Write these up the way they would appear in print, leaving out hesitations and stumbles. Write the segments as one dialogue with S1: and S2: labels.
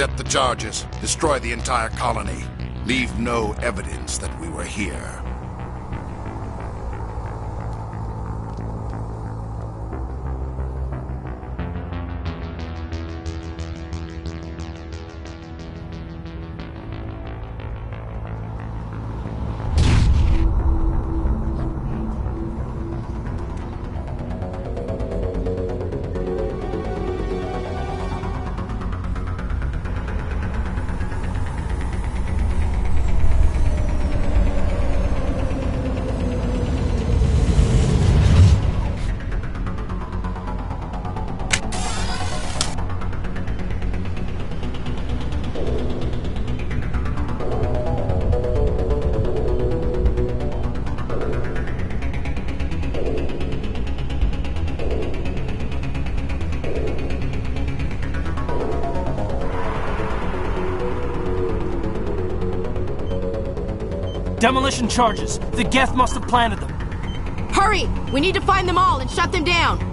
S1: Accept the charges. Destroy the entire colony. Leave no evidence that we were here.
S2: Demolition charges. The Geth must have planted them.
S3: Hurry! We need to find them all and shut them down!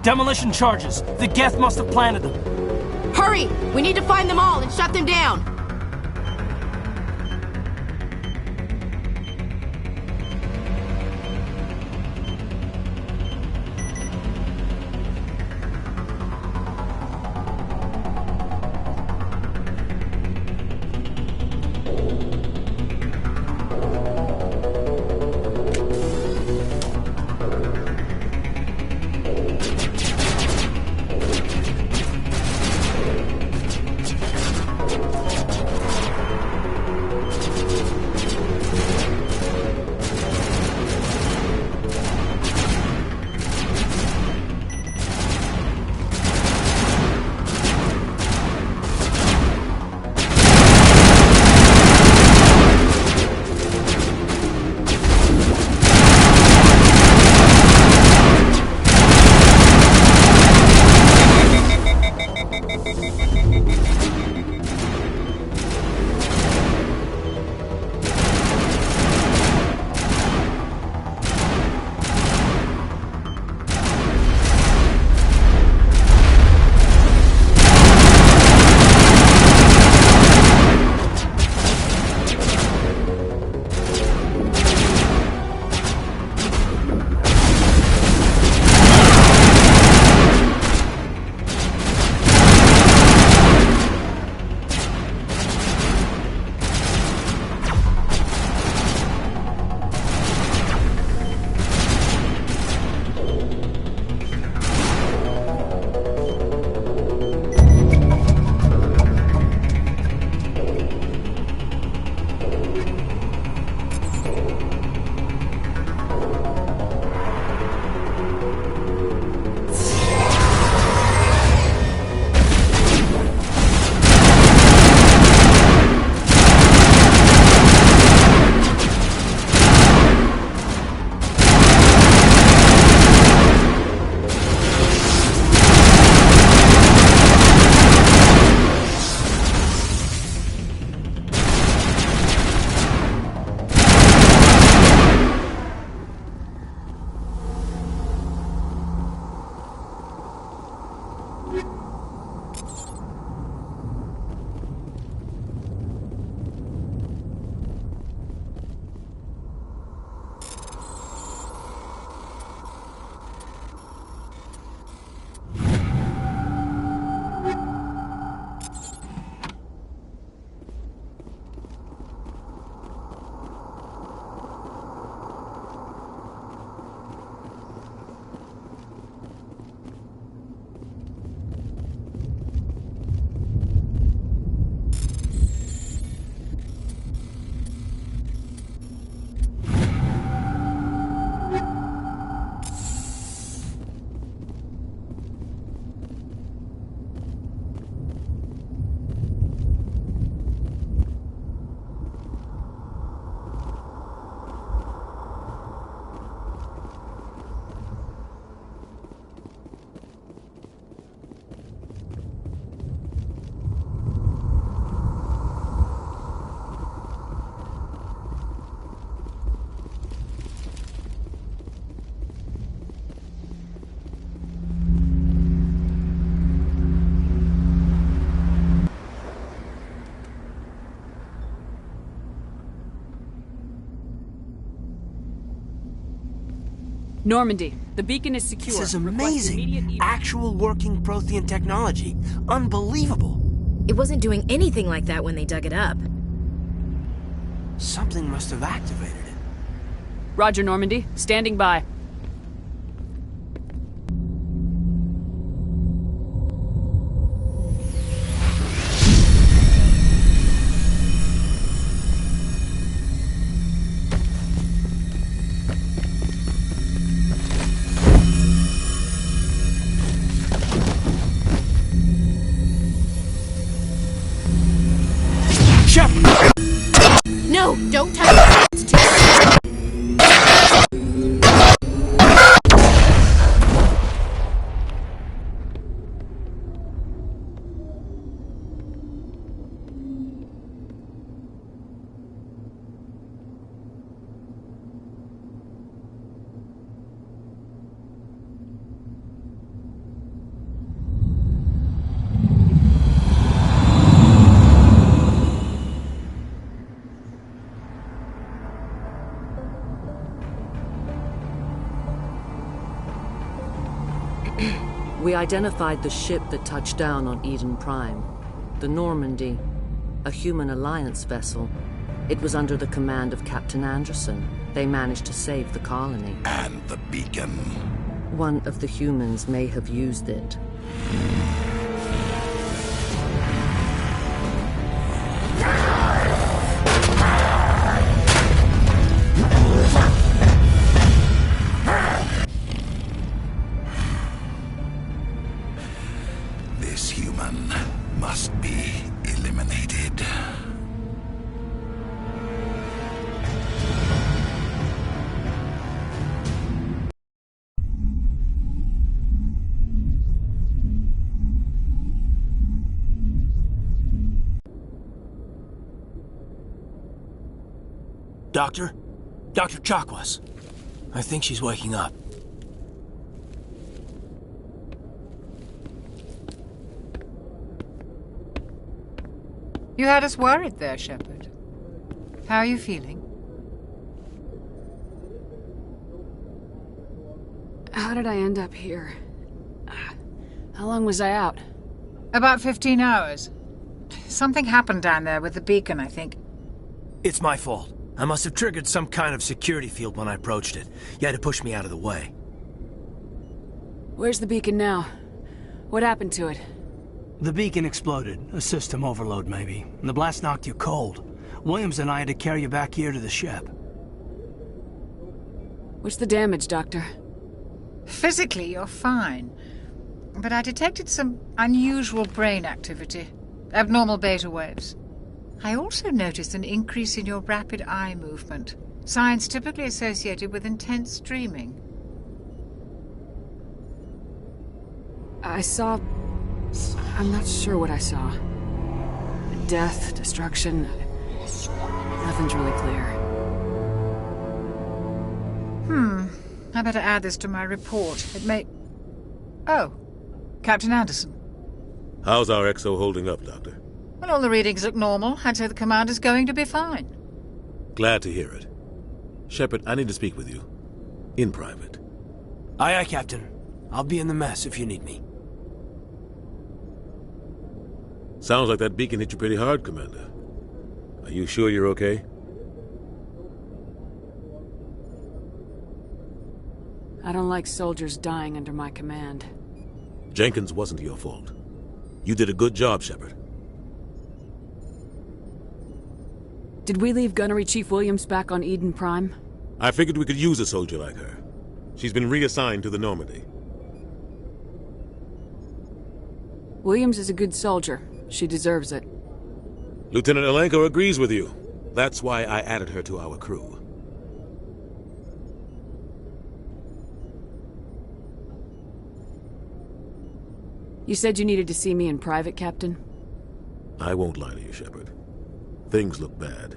S2: Demolition charges. The Geth must have planted them.
S3: Hurry! We need to find them all and shut them down!
S4: Normandy, the beacon is secure.
S5: This is
S4: Request immediate
S5: amazing. Actual working Prothean technology. Unbelievable.
S3: It wasn't doing anything like that when they dug it up.
S5: Something must have activated it.
S4: Roger, Normandy. Standing by.
S3: No, don't touch it. It's too
S6: We identified the ship that touched down on Eden Prime. The Normandy, a human alliance vessel. It was under the command of Captain Anderson. They managed to save the colony.
S1: And the beacon.
S6: One of the humans may have used it.
S1: This human must be eliminated.
S2: Doctor? Dr. Chakwas. I think she's waking up.
S7: You had us worried there, Shepard. How are you feeling?
S4: How did I end up here? How long was I out?
S7: About 15 hours. Something happened down there with the beacon, I think.
S2: It's my fault. I must have triggered some kind of security field when I approached it. You had to push me out of the way.
S4: Where's the beacon now? What happened to it?
S8: The beacon exploded. A system overload, maybe. And the blast knocked you cold. Williams and I had to carry you back here to the ship.
S4: What's the damage, Doctor?
S7: Physically, you're fine. But I detected some unusual brain activity. Abnormal beta waves. I also noticed an increase in your rapid eye movement. Signs typically associated with intense dreaming.
S4: I saw... I'm not sure what I saw. Death, destruction... Nothing's really clear.
S7: I better add this to my report. It may... Oh, Captain Anderson.
S9: How's our XO holding up, Doctor?
S7: Well, all the readings look normal. I'd say the commander's going to be fine.
S9: Glad to hear it. Shepard, I need to speak with you. In private.
S2: Aye, aye, Captain. I'll be in the mess if you need me.
S9: Sounds like that beacon hit you pretty hard, Commander. Are you sure you're okay?
S4: I don't like soldiers dying under my command.
S9: Jenkins wasn't your fault. You did a good job, Shepard.
S4: Did we leave Gunnery Chief Williams back on Eden Prime?
S9: I figured we could use a soldier like her. She's been reassigned to the Normandy.
S4: Williams is a good soldier. She deserves it.
S9: Lieutenant Alenko agrees with you. That's why I added her to our crew.
S4: You said you needed to see me in private, Captain?
S9: I won't lie to you, Shepard. Things look bad.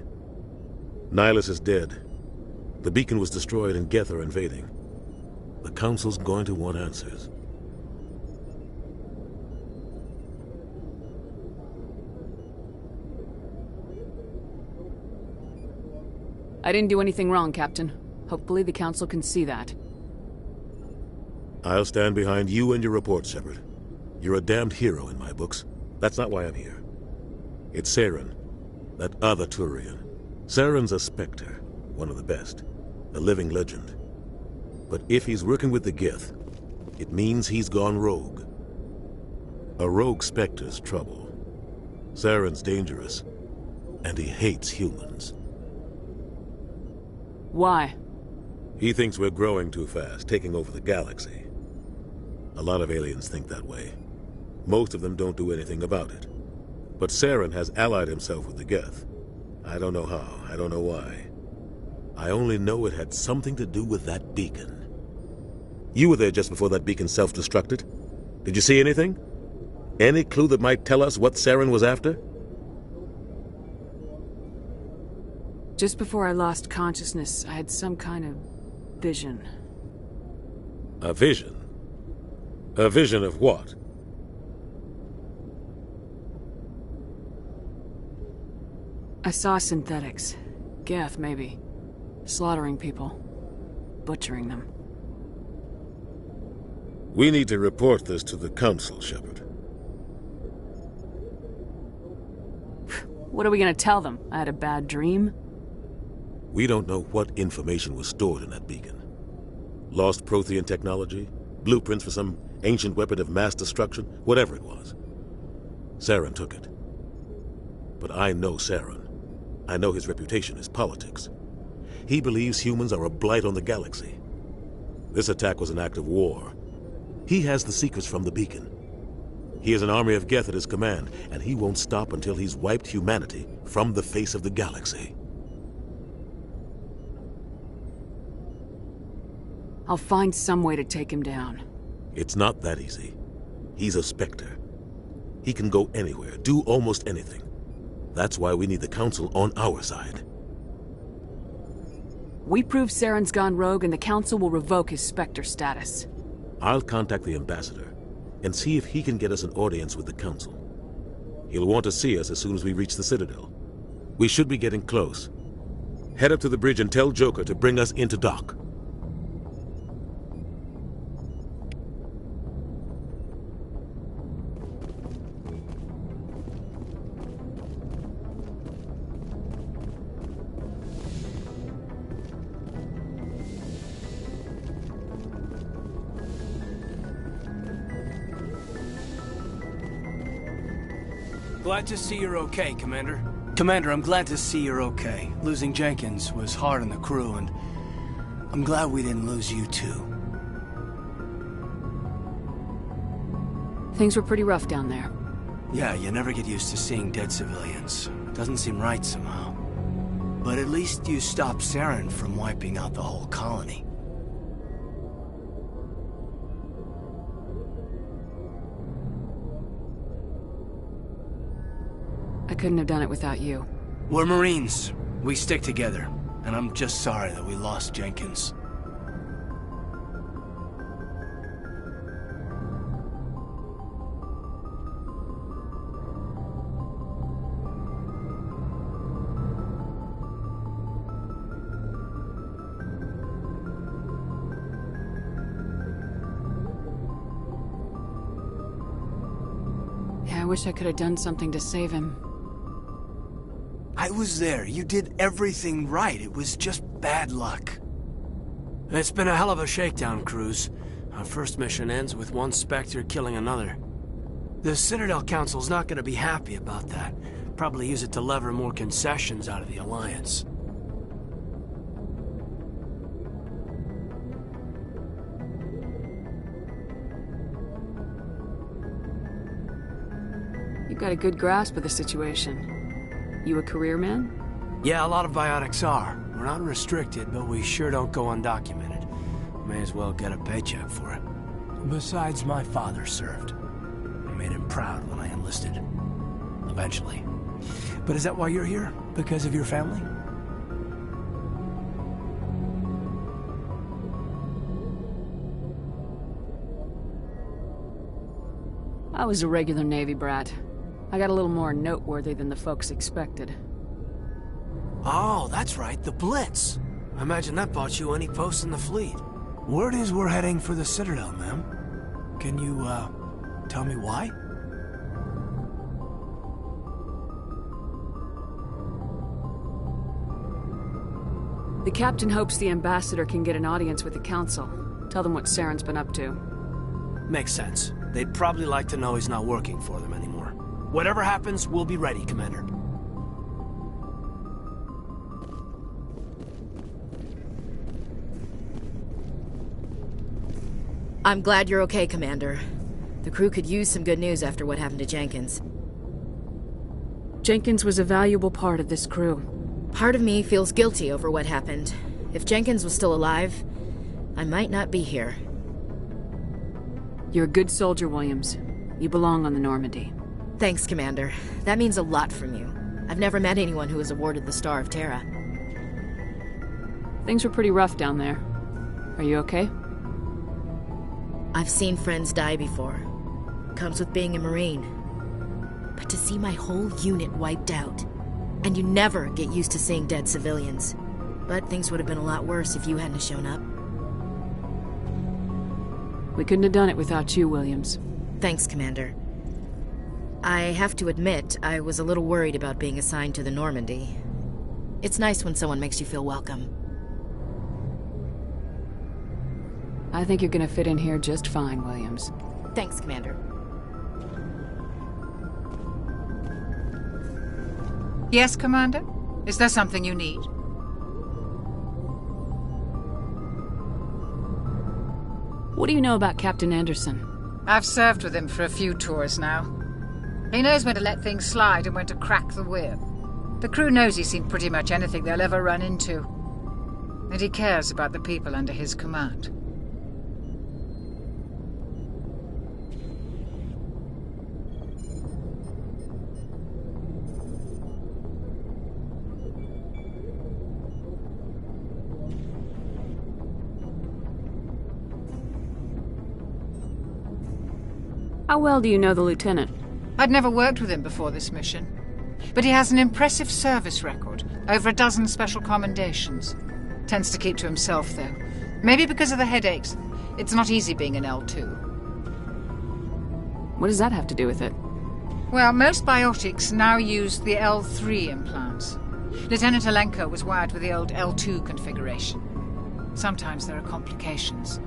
S9: Nihilus is dead. The beacon was destroyed and Geth are invading. The Council's going to want answers.
S4: I didn't do anything wrong, Captain. Hopefully the Council can see that.
S9: I'll stand behind you and your report, Shepard. You're a damned hero in my books. That's not why I'm here. It's Saren, that other Turian. Saren's a Spectre, one of the best, a living legend. But if he's working with the Geth, it means he's gone rogue. A rogue Spectre's trouble. Saren's dangerous, and he hates humans.
S4: Why?
S9: He thinks we're growing too fast, taking over the galaxy. A lot of aliens think that way. Most of them don't do anything about it. But Saren has allied himself with the Geth. I don't know how, I don't know why. I only know it had something to do with that beacon. You were there just before that beacon self-destructed. Did you see anything? Any clue that might tell us what Saren was after?
S4: Just before I lost consciousness, I had some kind of vision.
S9: A vision? A vision of what?
S4: I saw synthetics. Geth, maybe. Slaughtering people. Butchering them.
S9: We need to report this to the Council, Shepard.
S4: What are we gonna tell them? I had a bad dream?
S9: We don't know what information was stored in that beacon. Lost Prothean technology? Blueprints for some ancient weapon of mass destruction? Whatever it was. Saren took it. But I know Saren. I know his reputation is politics. He believes humans are a blight on the galaxy. This attack was an act of war. He has the secrets from the beacon. He has an army of Geth at his command, and he won't stop until he's wiped humanity from the face of the galaxy.
S4: I'll find some way to take him down.
S9: It's not that easy. He's a Spectre. He can go anywhere, do almost anything. That's why we need the Council on our side.
S4: We prove Saren's gone rogue and the Council will revoke his Spectre status.
S9: I'll contact the Ambassador and see if he can get us an audience with the Council. He'll want to see us as soon as we reach the Citadel. We should be getting close. Head up to the bridge and tell Joker to bring us into dock.
S8: Glad to see you're okay, Commander. Commander, I'm glad to see you're okay. Losing Jenkins was hard on the crew, and I'm glad we didn't lose you too.
S4: Things were pretty rough down there.
S8: Yeah, you never get used to seeing dead civilians. Doesn't seem right somehow. But at least you stopped Saren from wiping out the whole colony.
S4: I couldn't have done it without you.
S8: We're Marines. We stick together. And I'm just sorry that we lost Jenkins.
S4: Yeah, I wish I could have done something to save him.
S8: I was there. You did everything right. It was just bad luck. It's been a hell of a shakedown, Cruz. Our first mission ends with one Spectre killing another. The Citadel Council's not gonna be happy about that. Probably use it to lever more concessions out of the Alliance.
S4: You've got a good grasp of the situation. You a career man?
S8: Yeah, a lot of biotics are. We're not restricted, but we sure don't go undocumented. May as well get a paycheck for it. Besides, my father served. I made him proud when I enlisted. Eventually. But is that why you're here? Because of your family?
S4: I was a regular Navy brat. I got a little more noteworthy than the folks expected.
S8: Oh, that's right, the Blitz. I imagine that bought you any post in the fleet. Word is we're heading for the Citadel, ma'am. Can you, tell me why?
S4: The captain hopes the Ambassador can get an audience with the Council. Tell them what Saren's been up to.
S8: Makes sense. They'd probably like to know he's not working for them anymore. Whatever happens, we'll be ready, Commander.
S3: I'm glad you're okay, Commander. The crew could use some good news after what happened to Jenkins.
S4: Jenkins was a valuable part of this crew.
S3: Part of me feels guilty over what happened. If Jenkins was still alive, I might not be here.
S4: You're a good soldier, Williams. You belong on the Normandy.
S3: Thanks, Commander. That means a lot from you. I've never met anyone who was awarded the Star of Terra.
S4: Things were pretty rough down there. Are you okay?
S3: I've seen friends die before. Comes with being a Marine. But to see my whole unit wiped out, and you never get used to seeing dead civilians. But things would have been a lot worse if you hadn't shown up.
S4: We couldn't have done it without you, Williams.
S3: Thanks, Commander. I have to admit, I was a little worried about being assigned to the Normandy. It's nice when someone makes you feel welcome.
S4: I think you're gonna fit in here just fine, Williams.
S3: Thanks, Commander.
S7: Yes, Commander? Is there something you need?
S4: What do you know about Captain Anderson?
S7: I've served with him for a few tours now. He knows when to let things slide and when to crack the whip. The crew knows he's seen pretty much anything they'll ever run into. And he cares about the people under his command.
S4: How well do you know the lieutenant?
S7: I'd never worked with him before this mission. But he has an impressive service record, over a dozen special commendations. Tends to keep to himself, though. Maybe because of the headaches. It's not easy being an L2.
S4: What does that have to do with it?
S7: Well, most biotics now use the L3 implants. Lieutenant Alenko was wired with the old L2 configuration. Sometimes there are complications.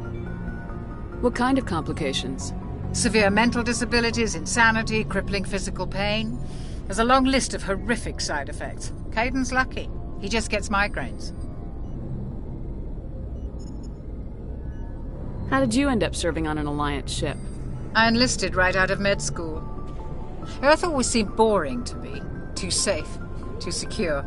S4: What kind of complications?
S7: Severe mental disabilities, insanity, crippling physical pain. There's a long list of horrific side effects. Caden's lucky. He just gets migraines.
S4: How did you end up serving on an Alliance ship?
S7: I enlisted right out of med school. Earth always seemed boring to me. Too safe, too secure.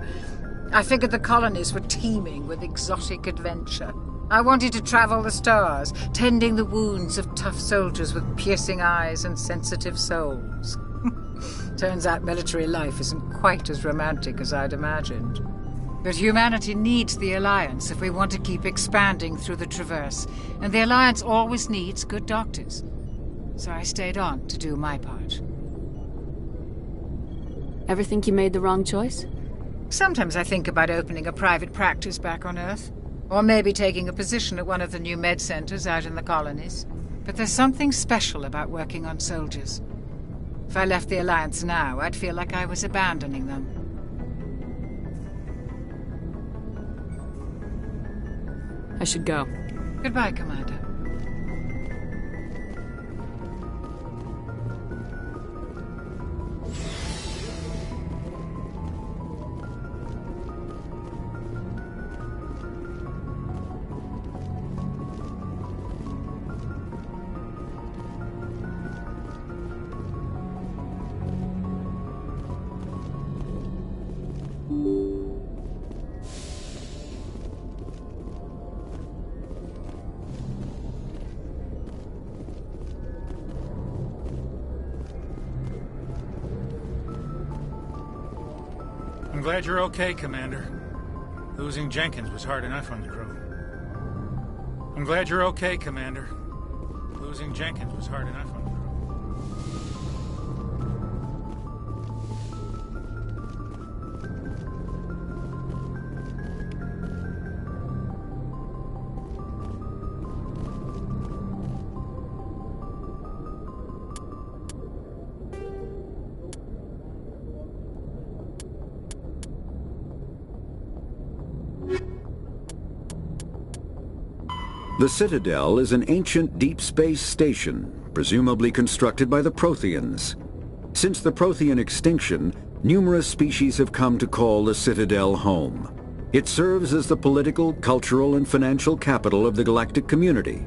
S7: I figured the colonies were teeming with exotic adventure. I wanted to travel the stars, tending the wounds of tough soldiers with piercing eyes and sensitive souls. Turns out military life isn't quite as romantic as I'd imagined. But humanity needs the Alliance if we want to keep expanding through the Traverse, and the Alliance always needs good doctors. So I stayed on to do my part.
S4: Ever think you made the wrong choice?
S7: Sometimes I think about opening a private practice back on Earth. Or maybe taking a position at one of the new med centers out in the colonies. But there's something special about working on soldiers. If I left the Alliance now, I'd feel like I was abandoning them.
S4: I should go.
S7: Goodbye, Commander.
S10: I'm glad you're okay, Commander. Losing Jenkins was hard enough on the crew. I'm glad you're okay, Commander. Losing Jenkins was hard enough on the crew.
S11: The Citadel is an ancient deep space station, presumably constructed by the Protheans. Since the Prothean extinction, numerous species have come to call the Citadel home. It serves as the political, cultural, and financial capital of the galactic community.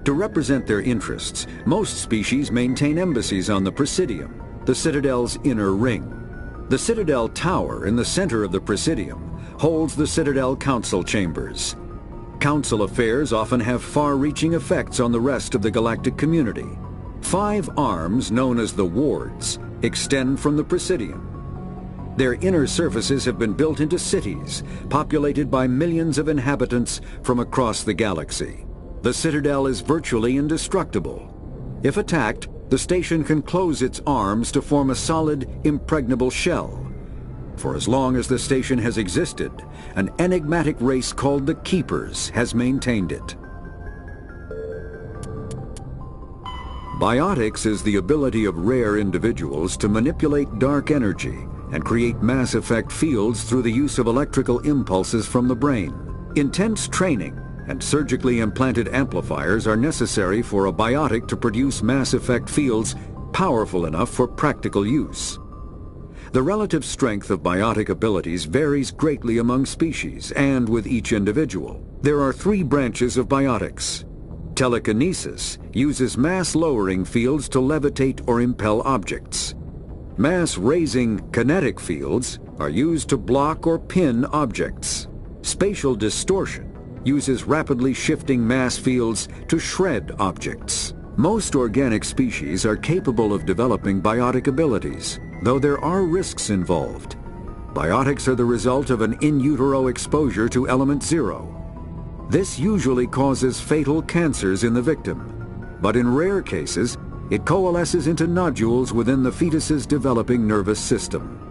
S11: To represent their interests, most species maintain embassies on the Presidium, the Citadel's inner ring. The Citadel Tower in the center of the Presidium holds the Citadel Council Chambers. Council affairs often have far-reaching effects on the rest of the galactic community. 5 arms, known as the Wards, extend from the Presidium. Their inner surfaces have been built into cities, populated by millions of inhabitants from across the galaxy. The Citadel is virtually indestructible. If attacked, the station can close its arms to form a solid, impregnable shell. For as long as the station has existed, an enigmatic race called the Keepers has maintained it. Biotics is the ability of rare individuals to manipulate dark energy and create mass effect fields through the use of electrical impulses from the brain. Intense training and surgically implanted amplifiers are necessary for a biotic to produce mass effect fields powerful enough for practical use. The relative strength of biotic abilities varies greatly among species and with each individual. There are 3 branches of biotics. Telekinesis uses mass-lowering fields to levitate or impel objects. Mass-raising kinetic fields are used to block or pin objects. Spatial distortion uses rapidly shifting mass fields to shred objects. Most organic species are capable of developing biotic abilities, though there are risks involved. Biotics are the result of an in utero exposure to element 0. This usually causes fatal cancers in the victim, but in rare cases, it coalesces into nodules within the fetus's developing nervous system.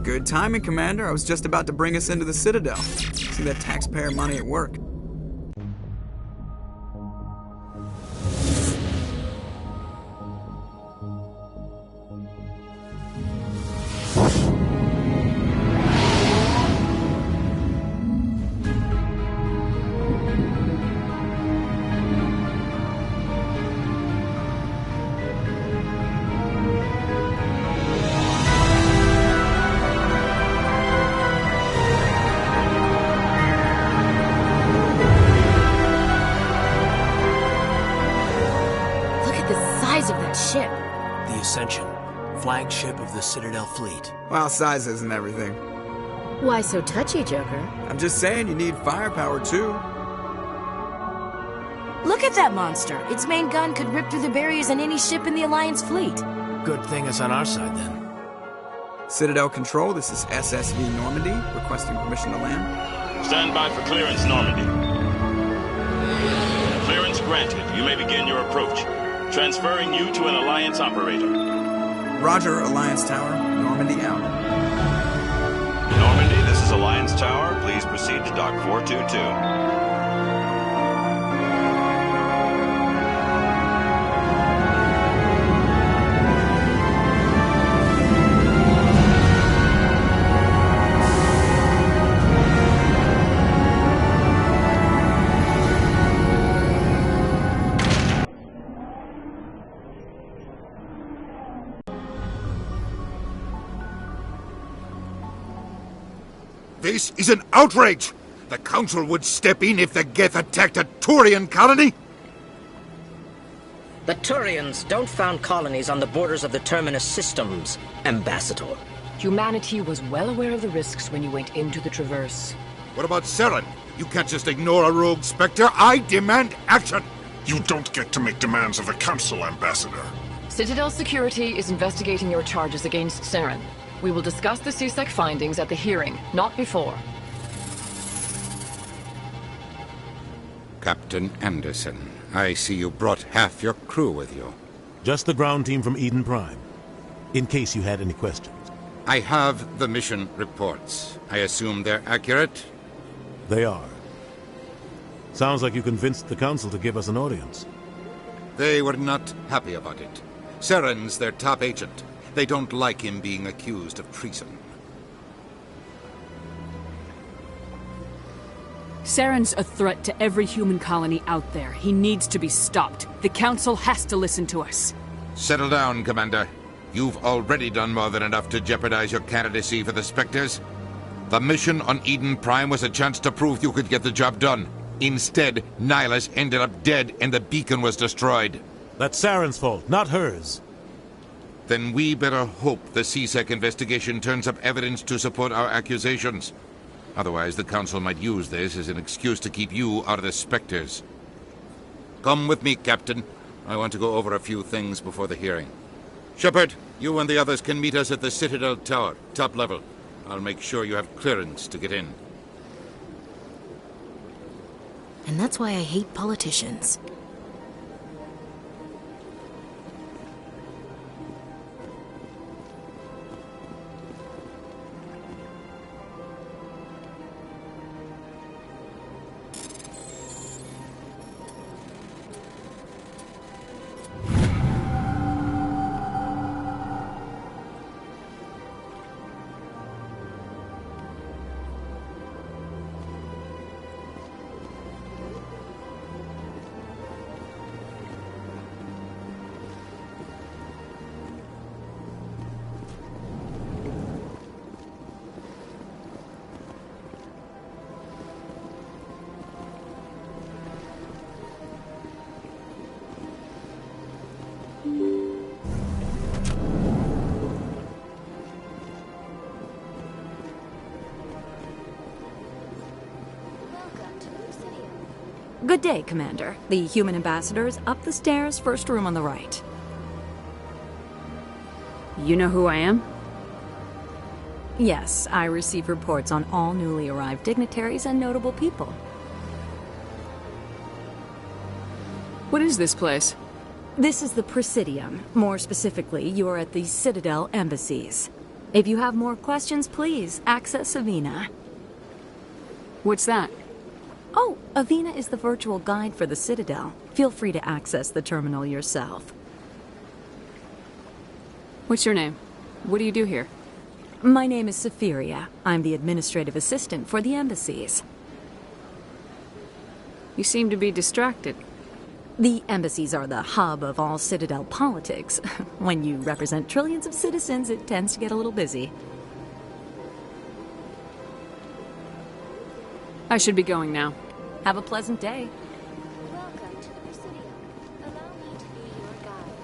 S12: Good timing, Commander. I was just about to bring us into the Citadel. See that taxpayer money at work.
S2: Flagship of the Citadel fleet.
S12: Well, size isn't everything.
S3: Why so touchy, Joker?
S12: I'm just saying you need firepower, too.
S13: Look at that monster. Its main gun could rip through the barriers in any ship in the Alliance fleet.
S2: Good thing it's on our side, then.
S12: Citadel Control, this is SSV Normandy, requesting permission to land.
S14: Stand by for clearance, Normandy. Clearance granted. You may begin your approach. Transferring you to an Alliance operator.
S12: Roger, Alliance Tower. Normandy out.
S14: Normandy, this is Alliance Tower. Please proceed to Dock 422.
S1: This is an outrage! The Council would step in if the Geth attacked a Turian colony?
S15: The Turians don't found colonies on the borders of the Terminus systems, Ambassador.
S16: Humanity was well aware of the risks when you went into the Traverse.
S1: What about Saren? You can't just ignore a rogue Spectre. I demand action!
S17: You don't get to make demands of the Council, Ambassador.
S16: Citadel Security is investigating your charges against Saren. We will discuss the CSEC findings at the hearing, not before.
S18: Captain Anderson, I see you brought half your crew with you.
S9: Just the ground team from Eden Prime, in case you had any questions.
S18: I have the mission reports. I assume they're accurate?
S9: They are. Sounds like you convinced the Council to give us an audience.
S18: They were not happy about it. Saren's their top agent. They don't like him being accused of treason.
S4: Saren's a threat to every human colony out there. He needs to be stopped. The Council has to listen to us.
S18: Settle down, Commander. You've already done more than enough to jeopardize your candidacy for the Spectres. The mission on Eden Prime was a chance to prove you could get the job done. Instead, Nihilus ended up dead and the beacon was destroyed.
S9: That's Saren's fault, not hers.
S18: Then we better hope the CSEC investigation turns up evidence to support our accusations. Otherwise, the Council might use this as an excuse to keep you out of the Spectres. Come with me, Captain. I want to go over a few things before the hearing. Shepard, you and the others can meet us at the Citadel Tower, top level. I'll make sure you have clearance to get in.
S13: And that's why I hate politicians.
S19: Good day, Commander. The human ambassador is up the stairs, first room on the right.
S4: You know who I am?
S19: Yes, I receive reports on all newly arrived dignitaries and notable people.
S4: What is this place?
S19: This is the Presidium. More specifically, you are at the Citadel embassies. If you have more questions, please access Avina.
S4: What's that?
S19: Oh, Avina is the virtual guide for the Citadel. Feel free to access the terminal yourself.
S4: What's your name? What do you do here?
S19: My name is Safiria. I'm the administrative assistant for the embassies.
S4: You seem to be distracted.
S19: The embassies are the hub of all Citadel politics. When you represent trillions of citizens, it tends to get a little busy.
S4: I should be going now.
S19: Have a pleasant day.
S20: Welcome to the Presidium. Allow me to be your guide.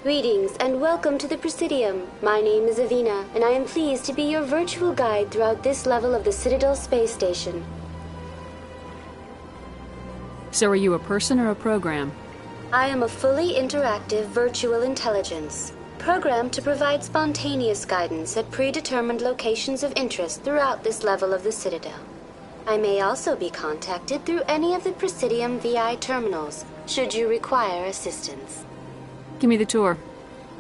S20: Greetings and welcome to the Presidium. My name is Avina, and I am pleased to be your virtual guide throughout this level of the Citadel space station.
S4: So are you a person or a program?
S20: I am a fully interactive virtual intelligence, programmed to provide spontaneous guidance at predetermined locations of interest throughout this level of the Citadel. I may also be contacted through any of the Presidium VI terminals, should you require assistance.
S4: Give me the tour.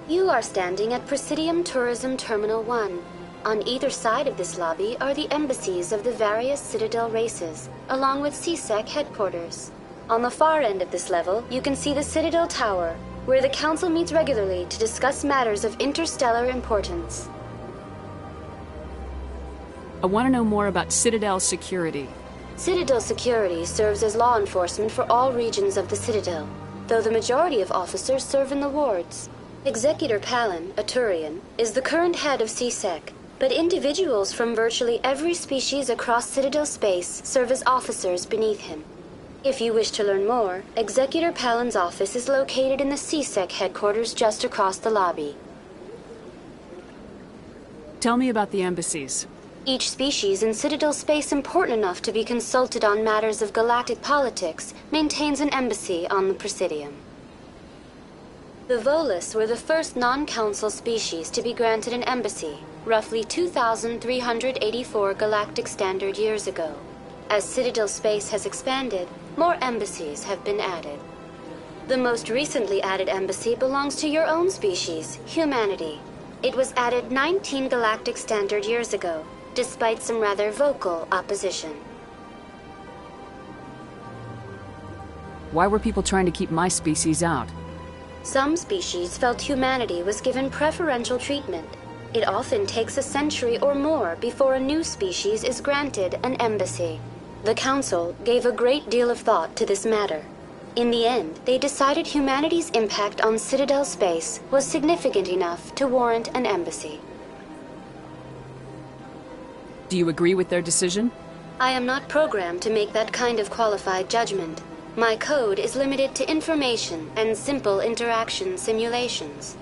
S20: You are standing at Presidium Tourism Terminal 1. On either side of this lobby are the embassies of the various Citadel races, along with CSEC headquarters. On the far end of this level, you can see the Citadel Tower, where the Council meets regularly to discuss matters of interstellar importance.
S4: I want to know more about Citadel security.
S20: Citadel security serves as law enforcement for all regions of the Citadel, though the majority of officers serve in the wards. Executor Palin, a Turian, is the current head of CSEC, but individuals from virtually every species across Citadel space serve as officers beneath him. If you wish to learn more, Executor Palin's office is located in the CSEC headquarters just across the lobby.
S4: Tell me about the embassies.
S20: Each species in Citadel space important enough to be consulted on matters of galactic politics maintains an embassy on the Presidium. The Volus were the first non-council species to be granted an embassy, roughly 2,384 galactic standard years ago. As Citadel space has expanded, more embassies have been added. The most recently added embassy belongs to your own species, humanity. It was added 19 galactic standard years ago, despite some rather vocal opposition.
S4: Why were people trying to keep my species out?
S20: Some species felt humanity was given preferential treatment. It often takes a century or more before a new species is granted an embassy. The Council gave a great deal of thought to this matter. In the end, they decided humanity's impact on Citadel space was significant enough to warrant an embassy.
S4: Do you agree with their decision?
S20: I am not programmed to make that kind of qualified judgment. My code is limited to information and simple interaction simulations.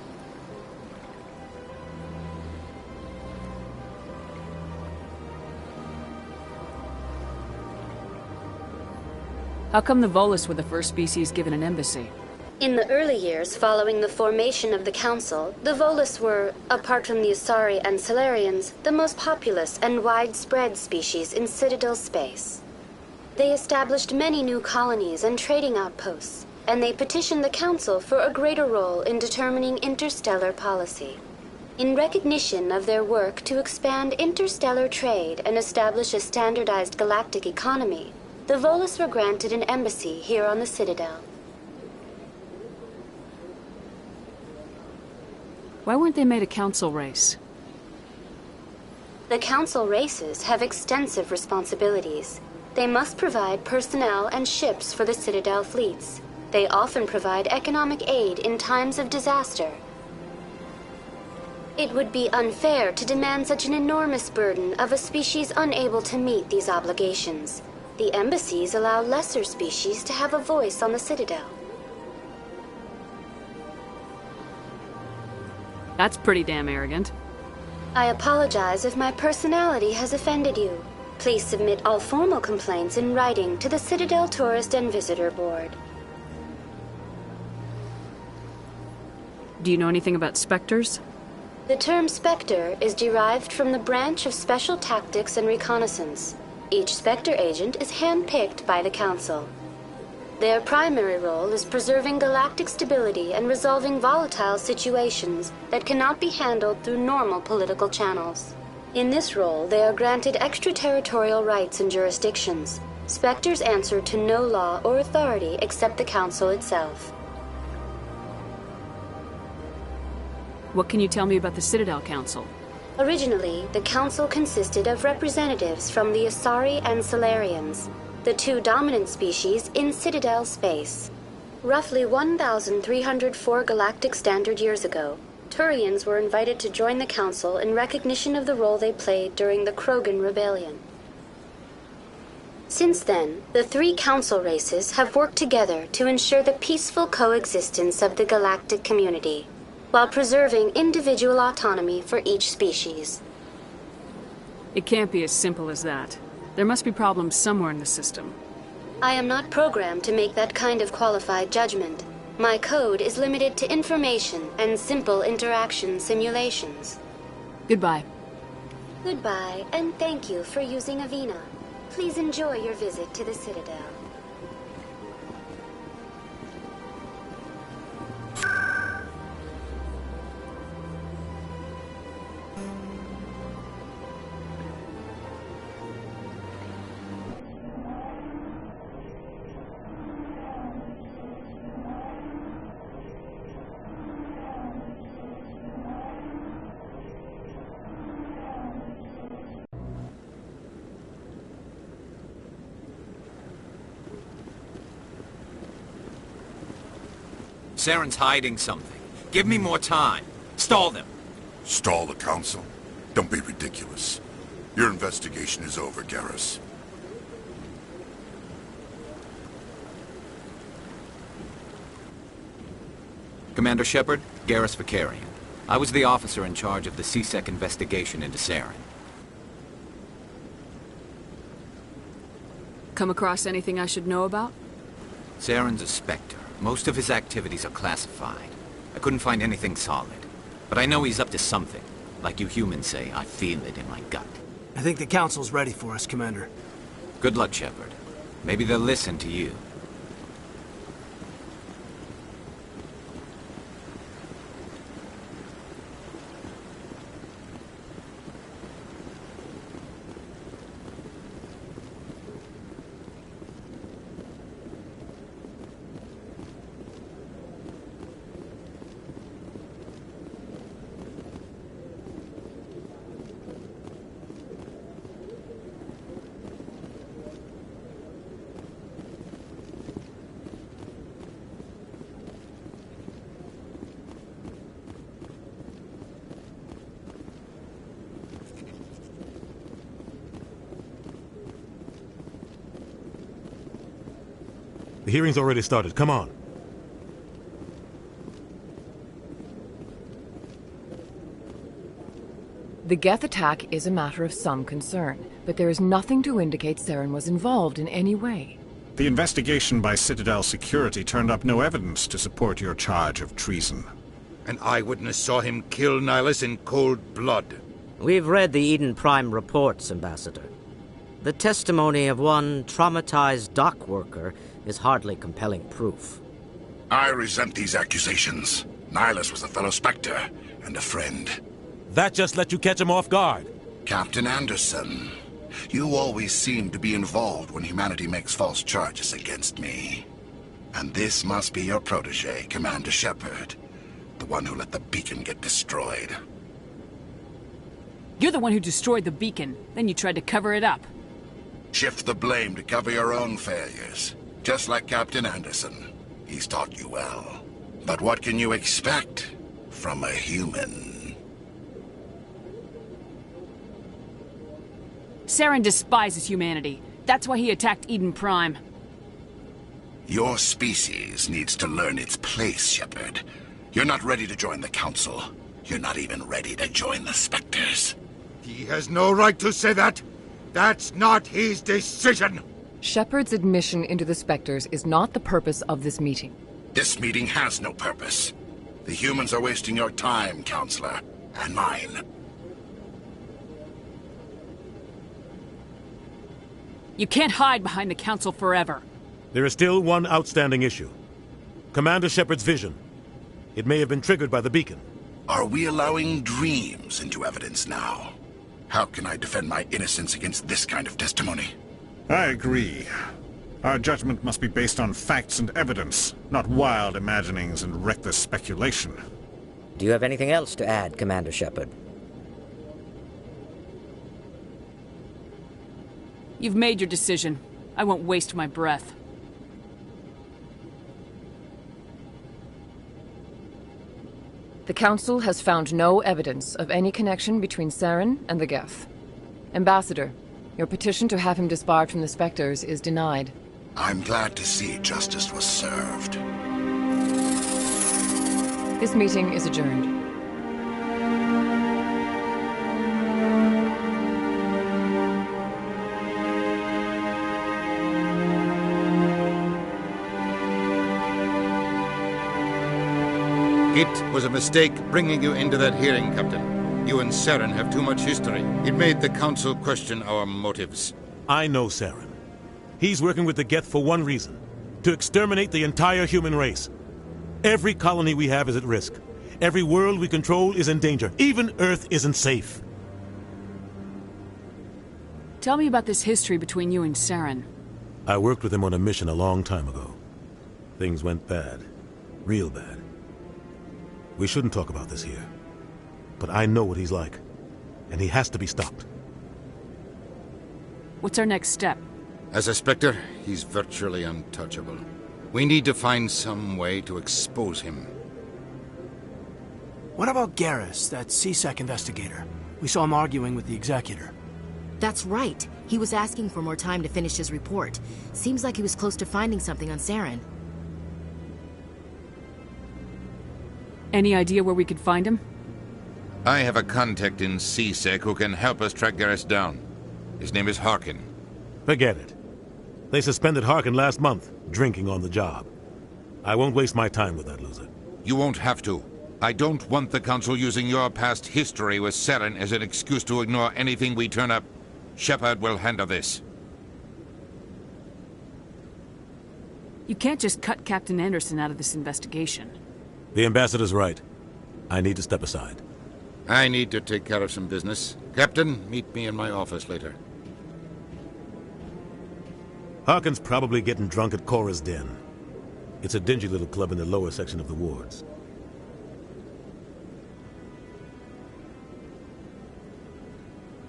S4: How come the Volus were the first species given an embassy?
S20: In the early years following the formation of the Council, the Volus were, apart from the Asari and Salarians, the most populous and widespread species in Citadel space. They established many new colonies and trading outposts, and they petitioned the Council for a greater role in determining interstellar policy. In recognition of their work to expand interstellar trade and establish a standardized galactic economy, the Volus were granted an embassy here on the Citadel.
S4: Why weren't they made a council race?
S20: The Council races have extensive responsibilities. They must provide personnel and ships for the Citadel fleets. They often provide economic aid in times of disaster. It would be unfair to demand such an enormous burden of a species unable to meet these obligations. The embassies allow lesser species to have a voice on the Citadel.
S4: That's pretty damn arrogant.
S20: I apologize if my personality has offended you. Please submit all formal complaints in writing to the Citadel Tourist and Visitor Board.
S4: Do you know anything about Spectres?
S20: The term Spectre is derived from the branch of Special Tactics and Reconnaissance. Each Spectre agent is handpicked by the Council. Their primary role is preserving galactic stability and resolving volatile situations that cannot be handled through normal political channels. In this role, they are granted extraterritorial rights and jurisdictions. Spectres answer to no law or authority except the Council itself.
S4: What can you tell me about the Citadel Council?
S20: Originally, the Council consisted of representatives from the Asari and Salarians, the two dominant species in Citadel space. Roughly 1,304 galactic standard years ago, Turians were invited to join the Council in recognition of the role they played during the Krogan Rebellion. Since then, the three Council races have worked together to ensure the peaceful coexistence of the galactic community, while preserving individual autonomy for each species.
S4: It can't be as simple as that. There must be problems somewhere in the system.
S20: I am not programmed to make that kind of qualified judgment. My code is limited to information and simple interaction simulations.
S4: Goodbye.
S20: Goodbye, and thank you for using Avina. Please enjoy your visit to the Citadel.
S21: Saren's hiding something. Give me more time. Stall them.
S17: Stall the Council? Don't be ridiculous. Your investigation is over, Garrus.
S21: Commander Shepard, Garrus Vakarian. I was the officer in charge of the C-Sec investigation into Saren.
S4: Come across anything I should know about?
S21: Saren's a Spectre. Most of his activities are classified. I couldn't find anything solid. But I know he's up to something. Like you humans say, I feel it in my gut.
S8: I think the Council's ready for us, Commander.
S21: Good luck, Shepard. Maybe they'll listen to you.
S9: The hearing's already started. Come on.
S16: The Geth attack is a matter of some concern, but there is nothing to indicate Saren was involved in any way.
S5: The investigation by Citadel Security turned up no evidence to support your charge of treason.
S1: An eyewitness saw him kill Nihilus in cold blood.
S15: We've read the Eden Prime reports, Ambassador. The testimony of one traumatized dock worker is hardly compelling proof.
S17: I resent these accusations. Nihilus was a fellow Spectre and a friend.
S9: That just let you catch him off guard.
S17: Captain Anderson, you always seem to be involved when humanity makes false charges against me. And this must be your protege, Commander Shepard. The one who let the beacon get destroyed.
S4: You're the one who destroyed the beacon. Then you tried to cover it up.
S17: Shift the blame to cover your own failures. Just like Captain Anderson. He's taught you well. But what can you expect from a human?
S4: Saren despises humanity. That's why he attacked Eden Prime.
S17: Your species needs to learn its place, Shepard. You're not ready to join the Council. You're not even ready to join the Spectres.
S1: He has no right to say that. That's not his decision.
S16: Shepard's admission into the Spectres is not the purpose of this meeting.
S17: This meeting has no purpose. The humans are wasting your time, Counselor, and mine.
S4: You can't hide behind the Council forever.
S9: There is still one outstanding issue. Commander Shepard's vision. It may have been triggered by the beacon.
S17: Are we allowing dreams into evidence now? How can I defend my innocence against this kind of testimony?
S5: I agree. Our judgment must be based on facts and evidence, not wild imaginings and reckless speculation.
S15: Do you have anything else to add, Commander Shepard?
S4: You've made your decision. I won't waste my breath.
S16: The Council has found no evidence of any connection between Saren and the Geth. Ambassador, your petition to have him disbarred from the Spectres is denied.
S17: I'm glad to see justice was served.
S16: This meeting is adjourned.
S1: It was a mistake bringing you into that hearing, Captain. You and Saren have too much history. It made the Council question our motives.
S9: I know Saren. He's working with the Geth for one reason. To exterminate the entire human race. Every colony we have is at risk. Every world we control is in danger. Even Earth isn't safe.
S4: Tell me about this history between you and Saren.
S9: I worked with him on a mission a long time ago. Things went bad. Real bad. We shouldn't talk about this here. But I know what he's like. And he has to be stopped.
S4: What's our next step?
S1: As a Spectre, he's virtually untouchable. We need to find some way to expose him.
S8: What about Garrus, that C-Sec investigator? We saw him arguing with the Executor.
S3: That's right. He was asking for more time to finish his report. Seems like he was close to finding something on Saren.
S4: Any idea where we could find him?
S18: I have a contact in C-Sec who can help us track Garrus down. His name is Harkin.
S9: Forget it. They suspended Harkin last month, drinking on the job. I won't waste my time with that loser.
S18: You won't have to. I don't want the Council using your past history with Saren as an excuse to ignore anything we turn up. Shepard will handle this.
S4: You can't just cut Captain Anderson out of this investigation.
S9: The Ambassador's right. I need to step aside.
S1: I need to take care of some business. Captain, meet me in my office later.
S9: Harkin's probably getting drunk at Cora's Den. It's a dingy little club in the lower section of the wards.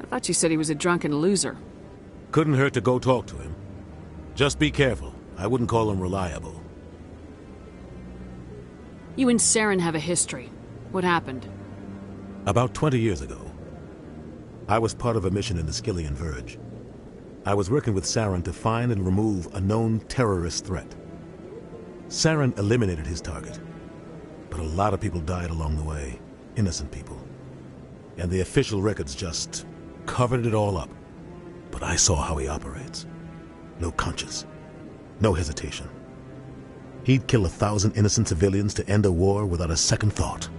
S4: I thought you said he was a drunken loser.
S9: Couldn't hurt to go talk to him. Just be careful. I wouldn't call him reliable.
S4: You and Saren have a history. What happened?
S9: About 20 years ago, I was part of a mission in the Skyllian Verge. I was working with Saren to find and remove a known terrorist threat. Saren eliminated his target, but a lot of people died along the way, innocent people. And the official records just covered it all up. But I saw how he operates. No conscience. No hesitation. He'd kill 1,000 innocent civilians to end a war without a second thought.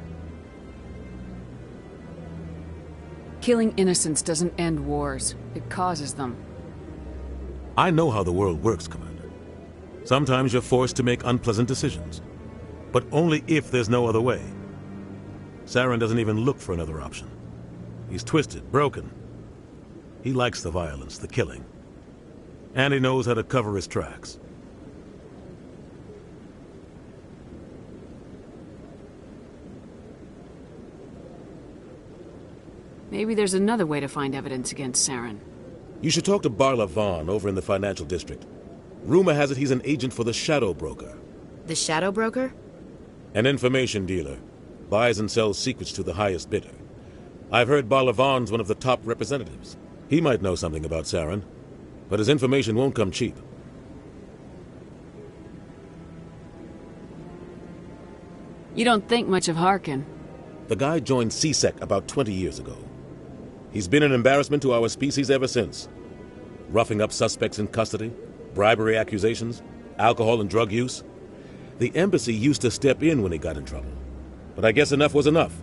S4: Killing innocents doesn't end wars. It causes them.
S9: I know how the world works, Commander. Sometimes you're forced to make unpleasant decisions. But only if there's no other way. Saren doesn't even look for another option. He's twisted, broken. He likes the violence, the killing. And he knows how to cover his tracks.
S4: Maybe there's another way to find evidence against Saren.
S9: You should talk to Barla Vaughn over in the financial district. Rumor has it he's an agent for the Shadow Broker.
S3: The Shadow Broker?
S9: An information dealer. Buys and sells secrets to the highest bidder. I've heard Barla Vaughn's one of the top representatives. He might know something about Saren, but his information won't come cheap.
S4: You don't think much of Harkin.
S9: The guy joined C-Sec about 20 years ago. He's been an embarrassment to our species ever since. Roughing up suspects in custody, bribery accusations, alcohol and drug use. The embassy used to step in when he got in trouble. But I guess enough was enough.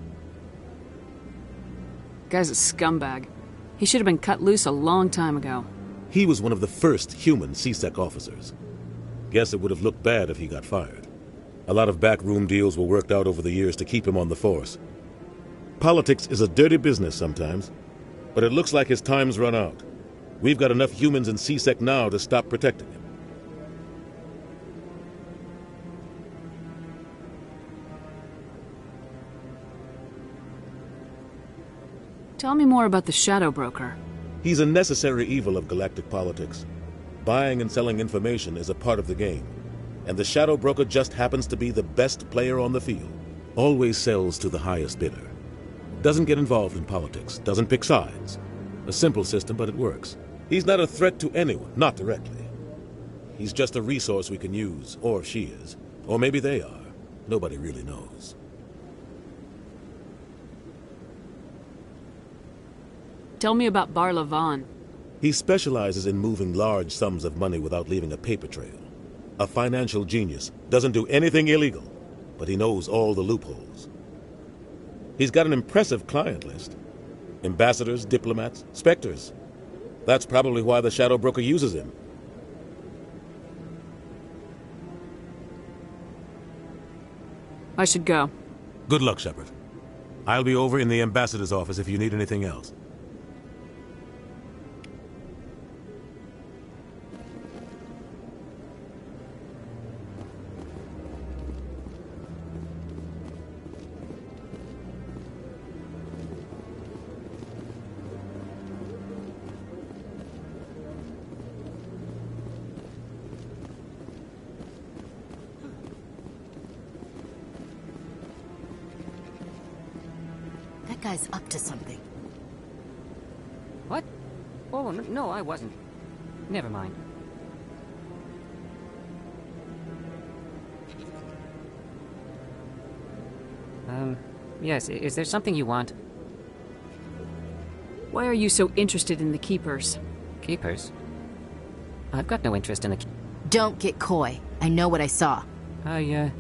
S4: Guy's a scumbag. He should have been cut loose a long time ago.
S9: He was one of the first human C-Sec officers. Guess it would have looked bad if he got fired. A lot of backroom deals were worked out over the years to keep him on the force. Politics is a dirty business sometimes, but it looks like his time's run out. We've got enough humans in C-Sec now to stop protecting him.
S4: Tell me more about the Shadow Broker.
S9: He's a necessary evil of galactic politics. Buying and selling information is a part of the game, and the Shadow Broker just happens to be the best player on the field. Always sells to the highest bidder. Doesn't get involved in politics, doesn't pick sides. A simple system, but it works. He's not a threat to anyone, not directly. He's just a resource we can use, or she is. Or maybe they are. Nobody really knows.
S4: Tell me about Barla Vaughn.
S9: He specializes in moving large sums of money without leaving a paper trail. A financial genius, doesn't do anything illegal, but he knows all the loopholes. He's got an impressive client list. Ambassadors, diplomats, specters. That's probably why the Shadow Broker uses him.
S4: I should go.
S9: Good luck, Shepard. I'll be over in the ambassador's office if you need anything else.
S13: That guy's up to something.
S6: What? Oh, no, I wasn't. Never mind. Yes, is there something you want?
S4: Why are you so interested in the Keepers?
S6: Keepers? I've got no interest in the...
S13: Don't get coy. I know what I saw.
S6: I'm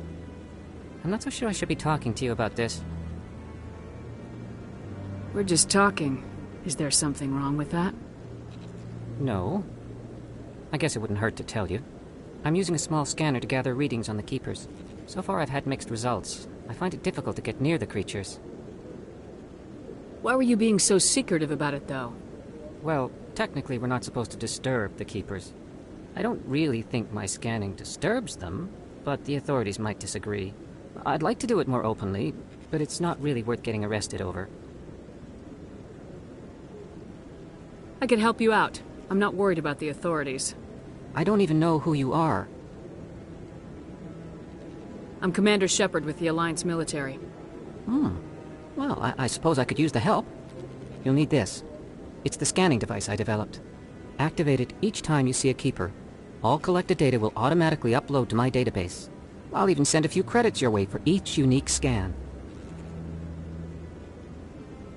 S6: not so sure I should be talking to you about this.
S4: We're just talking. Is there something wrong with that?
S6: No. I guess it wouldn't hurt to tell you. I'm using a small scanner to gather readings on the Keepers. So far I've had mixed results. I find it difficult to get near the creatures.
S4: Why were you being so secretive about it, though?
S6: Well, technically we're not supposed to disturb the Keepers. I don't really think my scanning disturbs them, but the authorities might disagree. I'd like to do it more openly, but it's not really worth getting arrested over.
S4: I can help you out. I'm not worried about the authorities.
S6: I don't even know who you are.
S4: I'm Commander Shepard with the Alliance military.
S6: Well, I suppose I could use the help. You'll need this. It's the scanning device I developed. Activate it each time you see a Keeper. All collected data will automatically upload to my database. I'll even send a few credits your way for each unique scan.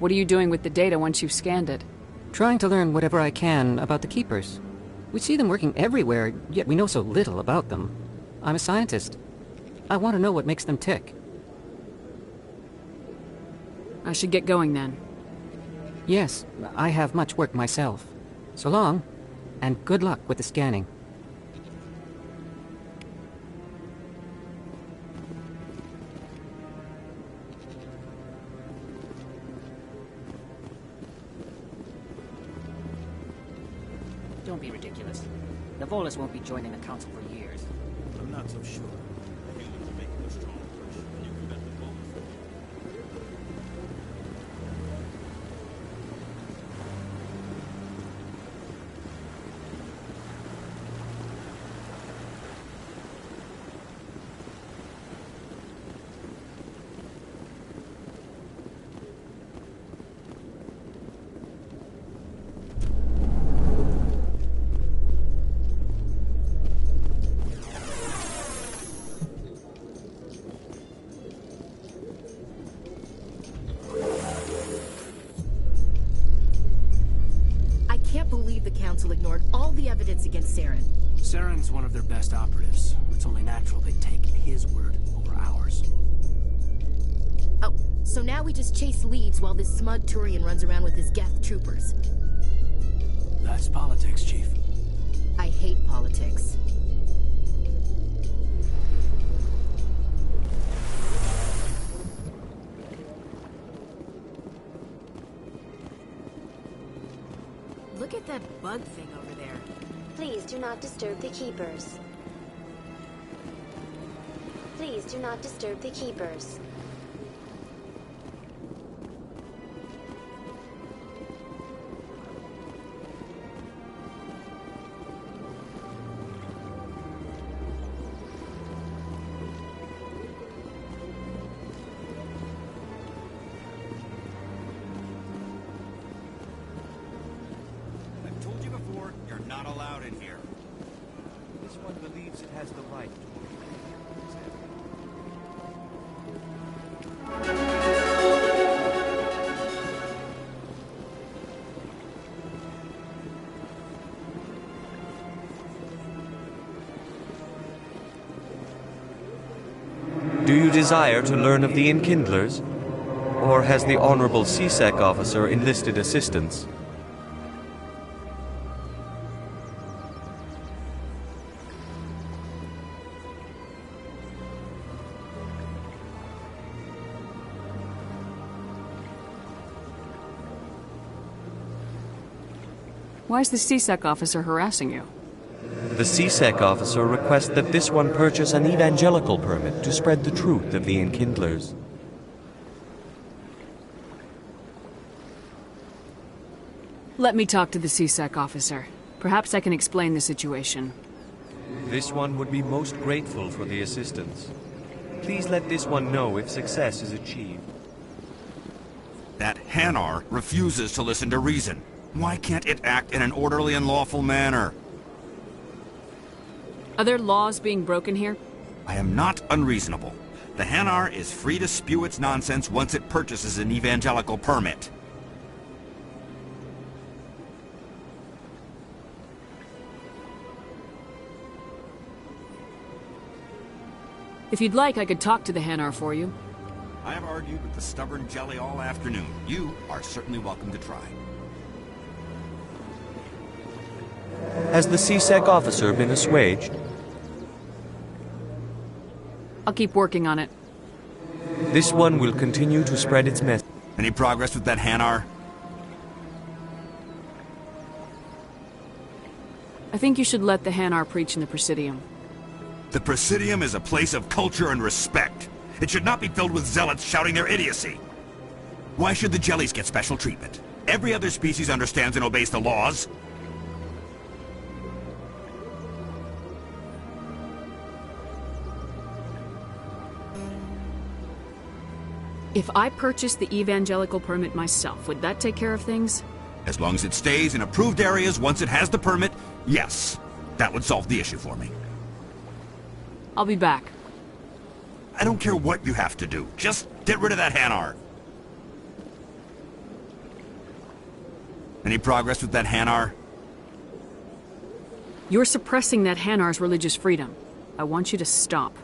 S4: What are you doing with the data once you've scanned it?
S6: Trying to learn whatever I can about the Keepers. We see them working everywhere, yet we know so little about them. I'm a scientist. I want to know what makes them tick.
S4: I should get going then.
S6: Yes, I have much work myself. So long, and good luck with the scanning.
S7: Don't be ridiculous. The Volus won't be joining the Council for years.
S9: I'm not so sure. The humans are making a strong push, and you prevent the Volus from...
S3: Council ignored all the evidence against Saren.
S8: Saren's one of their best operatives. It's only natural they'd take his word over ours.
S3: Oh, so now we just chase leads while this smug Turian runs around with his Geth troopers.
S8: That's politics, Chief.
S3: I hate politics. Look at that bug thing over there.
S20: Please do not disturb the Keepers. Please do not disturb the Keepers.
S22: Do you desire to learn of the Enkindlers? Or has the Honorable C-Sec officer enlisted assistance?
S4: Why is the C-Sec officer harassing you?
S22: The C-Sec officer requests that this one purchase an evangelical permit to spread the truth of the Enkindlers.
S4: Let me talk to the C-Sec officer. Perhaps I can explain the situation.
S22: This one would be most grateful for the assistance. Please let this one know if success is achieved.
S23: That Hanar refuses to listen to reason. Why can't it act in an orderly and lawful manner?
S4: Are there laws being broken here?
S23: I am not unreasonable. The Hanar is free to spew its nonsense once it purchases an evangelical permit.
S4: If you'd like, I could talk to the Hanar for you.
S23: I have argued with the stubborn jelly all afternoon. You are certainly welcome to try.
S22: Has the C-Sec officer been assuaged?
S4: I'll keep working on it.
S22: This one will continue to spread its message.
S23: Any progress with that Hanar?
S4: I think you should let the Hanar preach in the Presidium.
S23: The Presidium is a place of culture and respect. It should not be filled with zealots shouting their idiocy. Why should the jellies get special treatment? Every other species understands and obeys the laws.
S4: If I purchased the evangelical permit myself, would that take care of things?
S23: As long as it stays in approved areas once it has the permit, yes. That would solve the issue for me.
S4: I'll be back.
S23: I don't care what you have to do. Just get rid of that Hanar. Any progress with that Hanar?
S4: You're suppressing that Hanar's religious freedom. I want you to stop.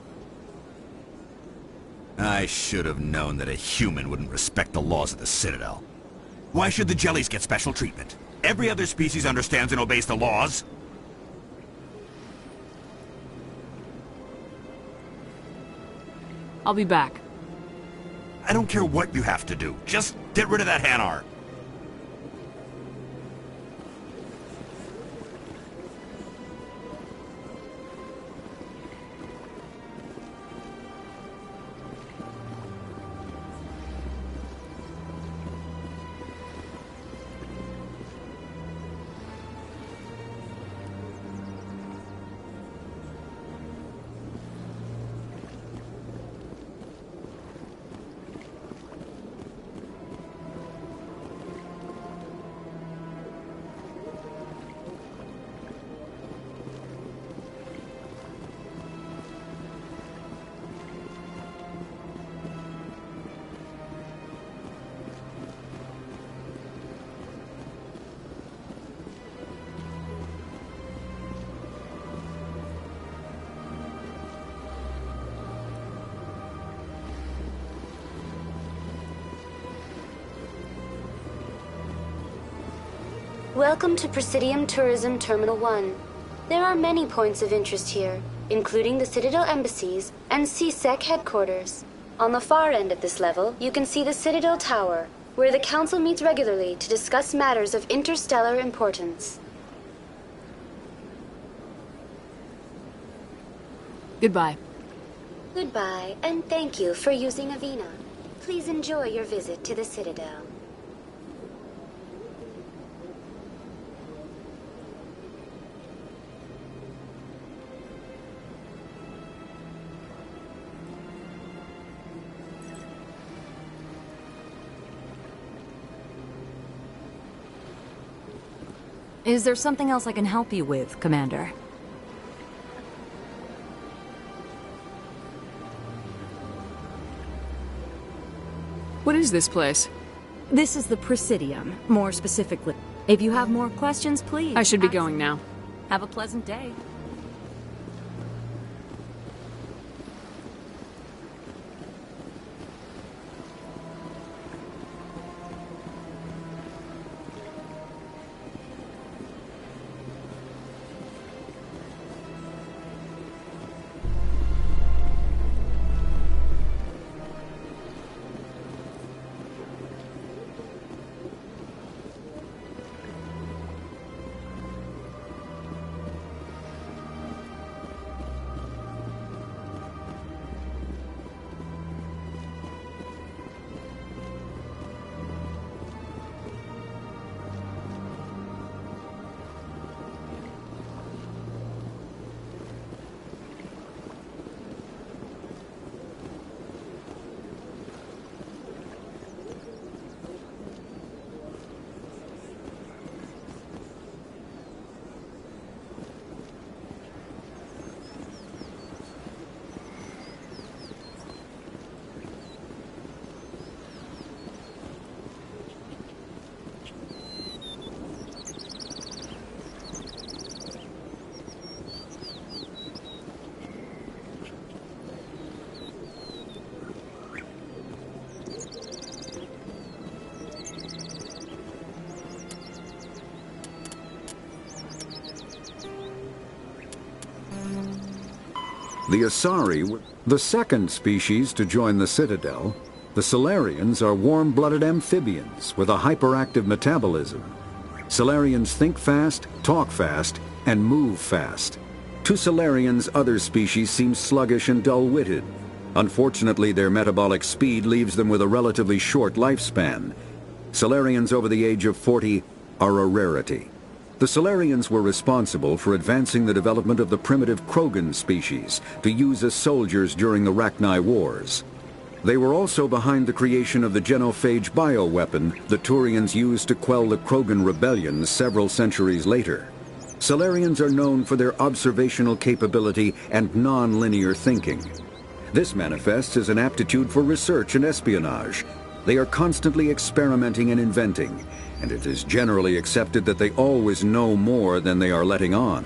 S23: I should have known that a human wouldn't respect the laws of the Citadel. Why should the Jellies get special treatment? Every other species understands and obeys the laws.
S4: I'll be back.
S23: I don't care what you have to do. Just get rid of that Hanar.
S20: Welcome to Presidium Tourism Terminal 1. There are many points of interest here, including the Citadel embassies and CSEC headquarters. On the far end of this level, you can see the Citadel Tower, where the Council meets regularly to discuss matters of interstellar importance.
S4: Goodbye.
S20: Goodbye, and thank you for using Avina. Please enjoy your visit to the Citadel.
S19: Is there something else I can help you with, Commander?
S4: What is this place?
S19: This is the Presidium, more specifically. If you have more questions, please.
S4: I should be going now.
S19: Have a pleasant day.
S2: The Asari were the second species to join the Citadel. The Salarians are warm-blooded amphibians with a hyperactive metabolism. Salarians think fast, talk fast, and move fast. To Salarians, other species seem sluggish and dull-witted. Unfortunately, their metabolic speed leaves them with a relatively short lifespan. Salarians over the age of 40 are a rarity. The Salarians were responsible for advancing the development of the primitive Krogan species to use as soldiers during the Rachni Wars. They were also behind the creation of the genophage bioweapon the Turians used to quell the Krogan rebellions several centuries later. Salarians are known for their observational capability and non-linear thinking. This manifests as an aptitude for research and espionage. They are constantly experimenting and inventing, and it is generally accepted that they always know more than they are letting on.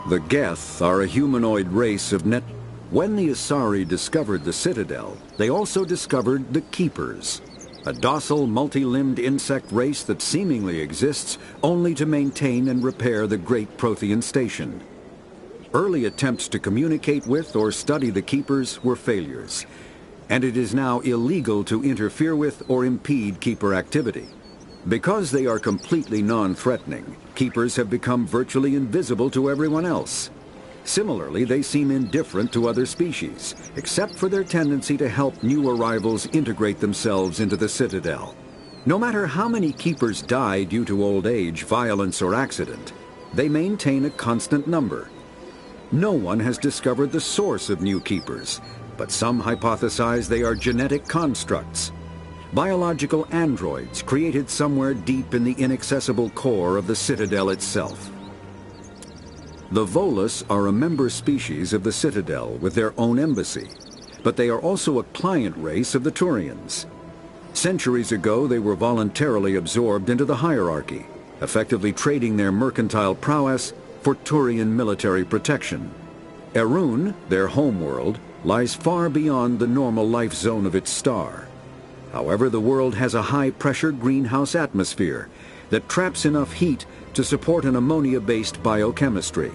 S2: The Geth are a humanoid race of net... When the Asari discovered the Citadel, they also discovered the Keepers, a docile, multi-limbed insect race that seemingly exists only to maintain and repair the Great Prothean Station. Early attempts to communicate with or study the Keepers were failures, and it is now illegal to interfere with or impede Keeper activity. Because they are completely non-threatening, Keepers have become virtually invisible to everyone else. Similarly, they seem indifferent to other species, except for their tendency to help new arrivals integrate themselves into the Citadel. No matter how many Keepers die due to old age, violence, or accident, they maintain a constant number. No one has discovered the source of new Keepers, but some hypothesize they are genetic constructs, biological androids created somewhere deep in the inaccessible core of the Citadel itself. The Volus are a member species of the Citadel with their own embassy, but they are also a client race of the Turians. Centuries ago, they were voluntarily absorbed into the hierarchy, effectively trading their mercantile prowess for Turian military protection. Erun, their homeworld, lies far beyond the normal life zone of its star. However, the world has a high-pressure greenhouse atmosphere that traps enough heat to support an ammonia-based biochemistry.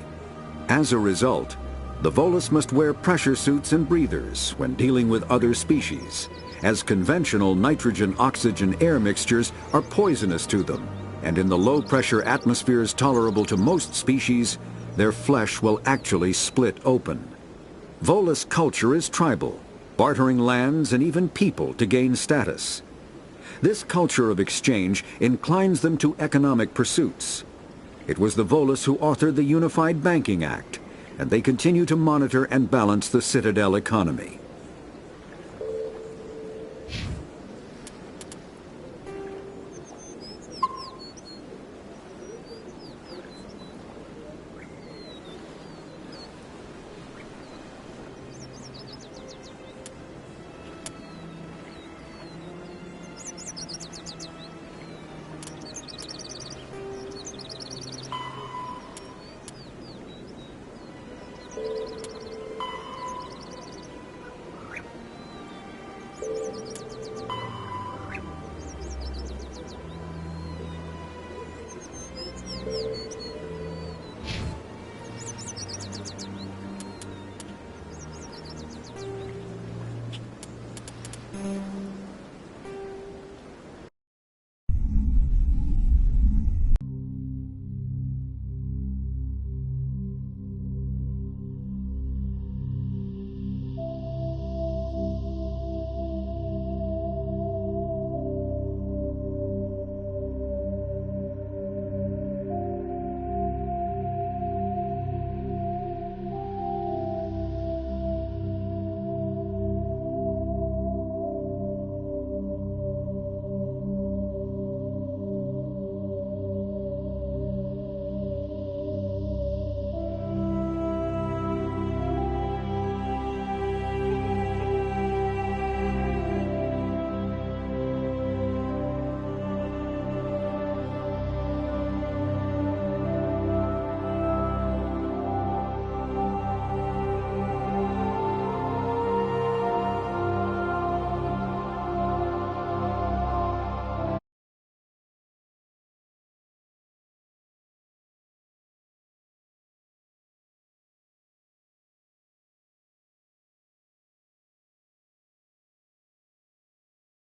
S2: As a result, the Volus must wear pressure suits and breathers when dealing with other species, as conventional nitrogen-oxygen-air mixtures are poisonous to them, and in the low-pressure atmospheres tolerable to most species, their flesh will actually split open. Volus culture is tribal, bartering lands and even people to gain status. This culture of exchange inclines them to economic pursuits. It was the Volus who authored the Unified Banking Act, and they continue to monitor and balance the Citadel economy.